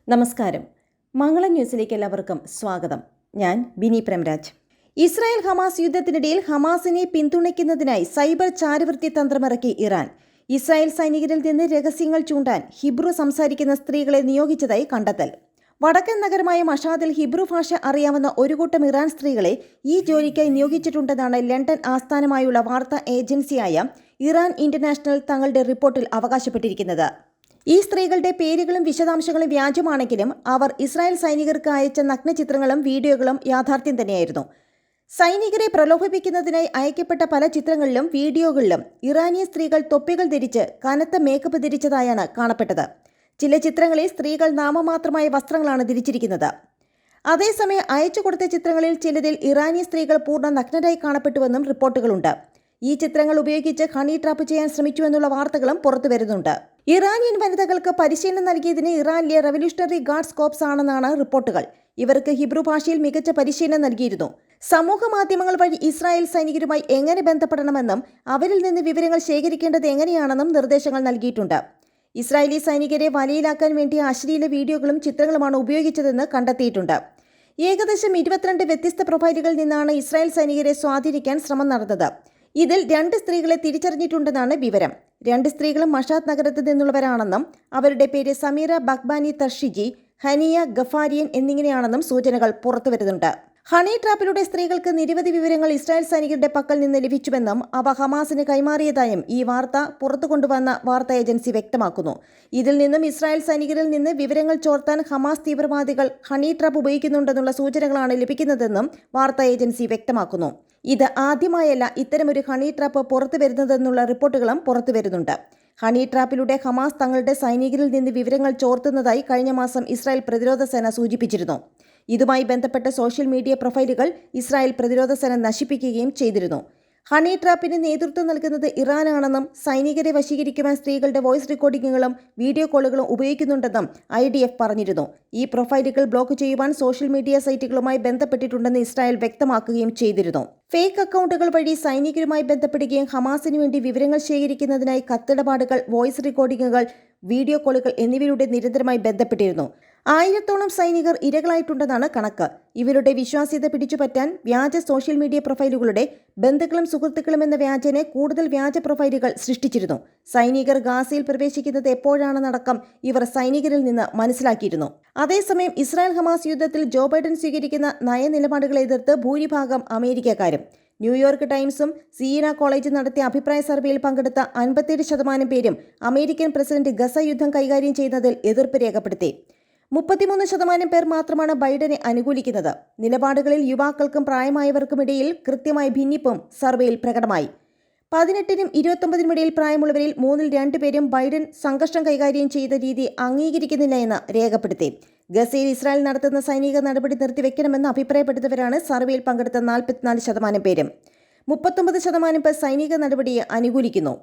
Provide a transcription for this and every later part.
നമസ്കാരം. മംഗളം ന്യൂസിലേക്ക് എല്ലാവർക്കും സ്വാഗതം. ഞാൻ ബിനി പ്രേംരാജ്. ഇസ്രായേൽ ഹമാസ് യുദ്ധത്തിനിടയിൽ ഹമാസിനെ പിന്തുണയ്ക്കുന്നതിനായി സൈബർ ചാരവൃത്തി തന്ത്രമിറക്കി ഇറാൻ. ഇസ്രായേൽ സൈനികരിൽ നിന്ന് രഹസ്യങ്ങൾ ചൂണ്ടാൻ ഹിബ്രു സംസാരിക്കുന്ന സ്ത്രീകളെ നിയോഗിച്ചതായി കണ്ടെത്തൽ. വടക്കൻ നഗരമായ മഷാദിൽ ഹിബ്രു ഭാഷ അറിയാവുന്ന ഒരു കൂട്ടം ഇറാൻ സ്ത്രീകളെ ഈ ജോലിക്കായി നിയോഗിച്ചിട്ടുണ്ടെന്നാണ് ലണ്ടൻ ആസ്ഥാനമായുള്ള വാർത്താ ഏജൻസിയായ ഇറാൻ ഇന്റർനാഷണൽ തങ്ങളുടെ റിപ്പോർട്ടിൽ അവകാശപ്പെട്ടിരിക്കുന്നത്. ഈ സ്ത്രീകളുടെ പേരുകളും വിശദാംശങ്ങളും വ്യാജമാണെങ്കിലും അവർ ഇസ്രായേൽ സൈനികർക്ക് അയച്ച നഗ്നചിത്രങ്ങളും വീഡിയോകളും യാഥാർത്ഥ്യം തന്നെയായിരുന്നു. സൈനികരെ പ്രലോഭിപ്പിക്കുന്നതിനായി അയക്കപ്പെട്ട പല ചിത്രങ്ങളിലും വീഡിയോകളിലും ഇറാനിയൻ സ്ത്രീകൾ തൊപ്പികൾ ധരിച്ച് കനത്ത മേക്കപ്പ് ധരിച്ചതായാണ് കാണപ്പെട്ടത്. ചില ചിത്രങ്ങളിൽ സ്ത്രീകൾ നാമമാത്രമായ വസ്ത്രങ്ങളാണ് ധരിച്ചിരിക്കുന്നത്. അതേസമയം അയച്ചു കൊടുത്ത ചിത്രങ്ങളിൽ ചിലതിൽ ഇറാനിയൻ സ്ത്രീകൾ പൂർണ്ണ നഗ്നരായി കാണപ്പെട്ടുവെന്നും റിപ്പോർട്ടുകളുണ്ട്. ഈ ചിത്രങ്ങൾ ഉപയോഗിച്ച് ഹണി ട്രാപ്പ് ചെയ്യാൻ ശ്രമിച്ചുവെന്നുള്ള വാർത്തകളും പുറത്തു വരുന്നുണ്ട്. ഇറാനിയൻ വനിതകൾക്ക് പരിശീലനം നൽകിയതിന് ഇറാനിലെ റവല്യൂഷണറി ഗാർഡ്സ് കോപ്സ് ആണെന്നാണ് റിപ്പോർട്ടുകൾ. ഇവർക്ക് ഹിബ്രു ഭാഷയിൽ മികച്ച പരിശീലനം നൽകിയിരുന്നു. സമൂഹ മാധ്യമങ്ങൾ വഴി ഇസ്രായേൽ സൈനികരുമായി എങ്ങനെ ബന്ധപ്പെടണമെന്നും അവരിൽ നിന്ന് വിവരങ്ങൾ ശേഖരിക്കേണ്ടത് എങ്ങനെയാണെന്നും നിർദ്ദേശങ്ങൾ നൽകിയിട്ടുണ്ട്. ഇസ്രായേലി സൈനികരെ വലയിലാക്കാൻ വേണ്ടി അശ്ലീല വീഡിയോകളും ചിത്രങ്ങളുമാണ് ഉപയോഗിച്ചതെന്ന് കണ്ടെത്തിയിട്ടുണ്ട്. ഏകദേശം 22 വ്യത്യസ്ത പ്രൊഫൈലുകളിൽ നിന്നാണ് ഇസ്രായേൽ സൈനികരെ സ്വാധീനിക്കാൻ ശ്രമം നടന്നത്. ഇതിൽ 2 സ്ത്രീകളെ തിരിച്ചറിഞ്ഞിട്ടുണ്ടെന്നാണ് വിവരം. 2 സ്ത്രീകളും മഷാദ് നഗരത്തിൽ നിന്നുള്ളവരാണെന്നും അവരുടെ പേര് സമീറ ബഗ്ബാനി തർഷിജി, ഹനിയ ഗഫാരിയൻ എന്നിങ്ങനെയാണെന്നും സൂചനകൾ പുറത്തുവരുന്നുണ്ട്. ഹണി ട്രാപ്പിലൂടെ സ്ത്രീകൾക്ക് നിരവധി വിവരങ്ങൾ ഇസ്രായേൽ സൈനികരുടെ പക്കൽ നിന്ന് ലഭിച്ചുവെന്നും അവ ഹമാസിന് കൈമാറിയതായും ഈ വാർത്ത പുറത്തു കൊണ്ടുവന്ന വാർത്താ ഏജൻസി വ്യക്തമാക്കുന്നു. ഇതിൽ നിന്നും ഇസ്രായേൽ സൈനികരിൽ നിന്ന് വിവരങ്ങൾ ചോർത്താൻ ഹമാസ് തീവ്രവാദികൾ ഹണി ട്രാപ്പ് ഉപയോഗിക്കുന്നുണ്ടെന്നുള്ള സൂചനകളാണ് ലഭിക്കുന്നതെന്നും വാർത്താ ഏജൻസി വ്യക്തമാക്കുന്നു. ഇത് ആദ്യമായല്ല ഇത്തരമൊരു ഹണി ട്രാപ്പ് പുറത്തു വരുന്നതെന്നുള്ള റിപ്പോർട്ടുകളും പുറത്തു വരുന്നുണ്ട്. ഹണി ട്രാപ്പിലൂടെ ഹമാസ് തങ്ങളുടെ സൈനികരിൽ നിന്ന് വിവരങ്ങൾ ചോർത്തുന്നതായി കഴിഞ്ഞ മാസം ഇസ്രായേൽ പ്രതിരോധ സേന സൂചിപ്പിച്ചിരുന്നു. ഇതുമായി ബന്ധപ്പെട്ട സോഷ്യൽ മീഡിയ പ്രൊഫൈലുകൾ ഇസ്രായേൽ പ്രതിരോധ സേന നശിപ്പിക്കുകയും ചെയ്തിരുന്നു. ഹണി ട്രാപ്പിന് നേതൃത്വം നൽകുന്നത് ഇറാനാണെന്നും സൈനികരെ വശീകരിക്കുവാൻ സ്ത്രീകളുടെ വോയിസ് റെക്കോർഡിങ്ങുകളും വീഡിയോ കോളുകളും ഉപയോഗിക്കുന്നുണ്ടെന്നും IDF പറഞ്ഞിരുന്നു. ഈ പ്രൊഫൈലുകൾ ബ്ലോക്ക് ചെയ്യുവാൻ സോഷ്യൽ മീഡിയ സൈറ്റുകളുമായി ബന്ധപ്പെട്ടിട്ടുണ്ടെന്ന് ഇസ്രായേൽ വ്യക്തമാക്കുകയും ചെയ്തിരുന്നു. ഫേക്ക് അക്കൗണ്ടുകൾ വഴി സൈനികരുമായി ബന്ധപ്പെടുകയും ഹമാസിനു വേണ്ടി വിവരങ്ങൾ ശേഖരിക്കുന്നതിനായി കത്തിടപാടുകൾ, വോയിസ് റെക്കോർഡിങ്ങുകൾ, വീഡിയോ കോളുകൾ എന്നിവയിലൂടെ നിരന്തരമായി ബന്ധപ്പെട്ടിരുന്നു. 1000-ഓളം സൈനികർ ഇരകളായിട്ടുണ്ടെന്നാണ് കണക്ക്. ഇവരുടെ വിശ്വാസ്യത പിടിച്ചുപറ്റാൻ വ്യാജ സോഷ്യൽ മീഡിയ പ്രൊഫൈലുകളുടെ ബന്ധുക്കളും സുഹൃത്തുക്കളും എന്ന വ്യാജേന കൂടുതൽ വ്യാജ പ്രൊഫൈലുകൾ സൃഷ്ടിച്ചിരുന്നു. സൈനികർ ഗാസയിൽ പ്രവേശിക്കുന്നത് എപ്പോഴാണെന്നടക്കം ഇവർ സൈനികരിൽ നിന്ന് മനസ്സിലാക്കിയിരുന്നു. അതേസമയം ഇസ്രായേൽ ഹമാസ് യുദ്ധത്തിൽ ജോ ബൈഡൻ സ്വീകരിക്കുന്ന നയനിലപാടുകളെ എതിർത്ത് ഭൂരിഭാഗം അമേരിക്കക്കാരും. ന്യൂയോർക്ക് ടൈംസും സിയന കോളേജ് നടത്തിയ അഭിപ്രായ സർവേയിൽ പങ്കെടുത്ത 57% പേരും അമേരിക്കൻ പ്രസിഡന്റ് ഗസ യുദ്ധം കൈകാര്യം ചെയ്യുന്നതിൽ എതിർപ്പ് രേഖപ്പെടുത്തി. 33% പേർ മാത്രമാണ് ബൈഡനെ അനുകൂലിക്കുന്നത്. നിലപാടുകളിൽ യുവാക്കൾക്കും പ്രായമായവർക്കുമിടയിൽ കൃത്യമായ ഭിന്നിപ്പും സർവേയിൽ പ്രകടമായി. 18-നും 29-നും ഇടയിൽ പ്രായമുള്ളവരിൽ 3-ൽ 2 പേരും ബൈഡൻ സംഘർഷം കൈകാര്യം ചെയ്ത രീതി അംഗീകരിക്കുന്നില്ല എന്ന് രേഖപ്പെടുത്തി. ഗസയിൽ ഇസ്രായേൽ നടത്തുന്ന സൈനിക നടപടി നിർത്തിവെക്കണമെന്ന് അഭിപ്രായപ്പെടുന്നവരാണ് സർവേയിൽ പങ്കെടുത്ത 44% പേരും. 39% പേർ സൈനിക നടപടിയെ അനുകൂലിക്കുന്നു.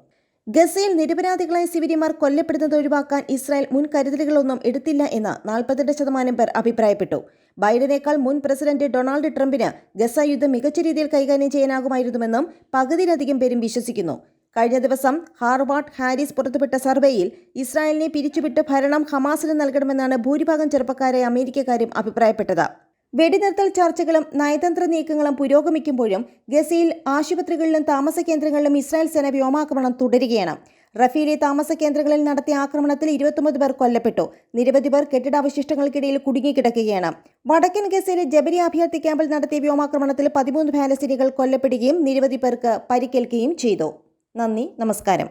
ഗസയിൽ നിരപരാധികളായ സിവിലിയന്മാർ കൊല്ലപ്പെടുന്നത് ഒഴിവാക്കാൻ ഇസ്രായേൽ മുൻകരുതലുകളൊന്നും എടുത്തില്ല എന്ന് 42% പേർ അഭിപ്രായപ്പെട്ടു. ബൈഡനേക്കാൾ മുൻ പ്രസിഡന്റ് ഡൊണാൾഡ് ട്രംപിന് ഗസ യുദ്ധം മികച്ച രീതിയിൽ കൈകാര്യം ചെയ്യാനാകുമായിരുന്നുവെന്നും പകുതിയിലധികം പേരും വിശ്വസിക്കുന്നു. കഴിഞ്ഞ ദിവസം ഹാർവാർഡ് ഹാരിസ് പുറത്തുവിട്ട സർവേയിൽ ഇസ്രായേലിനെ പിരിച്ചുവിട്ട് ഭരണം ഹമാസിന് നൽകണമെന്നാണ് ഭൂരിഭാഗം ചെറുപ്പക്കാരായ അമേരിക്കക്കാരും അഭിപ്രായപ്പെട്ടത്. വെടിനിർത്തൽ ചർച്ചകളും നയതന്ത്ര നീക്കങ്ങളും പുരോഗമിക്കുമ്പോഴും ഗസയിൽ ആശുപത്രികളിലും താമസ കേന്ദ്രങ്ങളിലും ഇസ്രായേൽ സേന വ്യോമാക്രമണം തുടരുകയാണ്. റഫീലെ താമസ കേന്ദ്രങ്ങളിൽ നടത്തിയ ആക്രമണത്തിൽ 29 പേർ കൊല്ലപ്പെട്ടു. നിരവധി പേർ കെട്ടിടാവശിഷ്ടങ്ങൾക്കിടയിൽ കുടുങ്ങിക്കിടക്കുകയാണ്. വടക്കൻ ഗസയിലെ ജബലിയ അഭയാർത്ഥി ക്യാമ്പിൽ നടത്തിയ വ്യോമാക്രമണത്തിൽ 13 പാലസ്തീനികൾ കൊല്ലപ്പെടുകയും നിരവധി പേർക്ക് പരിക്കേൽക്കുകയും ചെയ്തു. നന്ദി, നമസ്കാരം.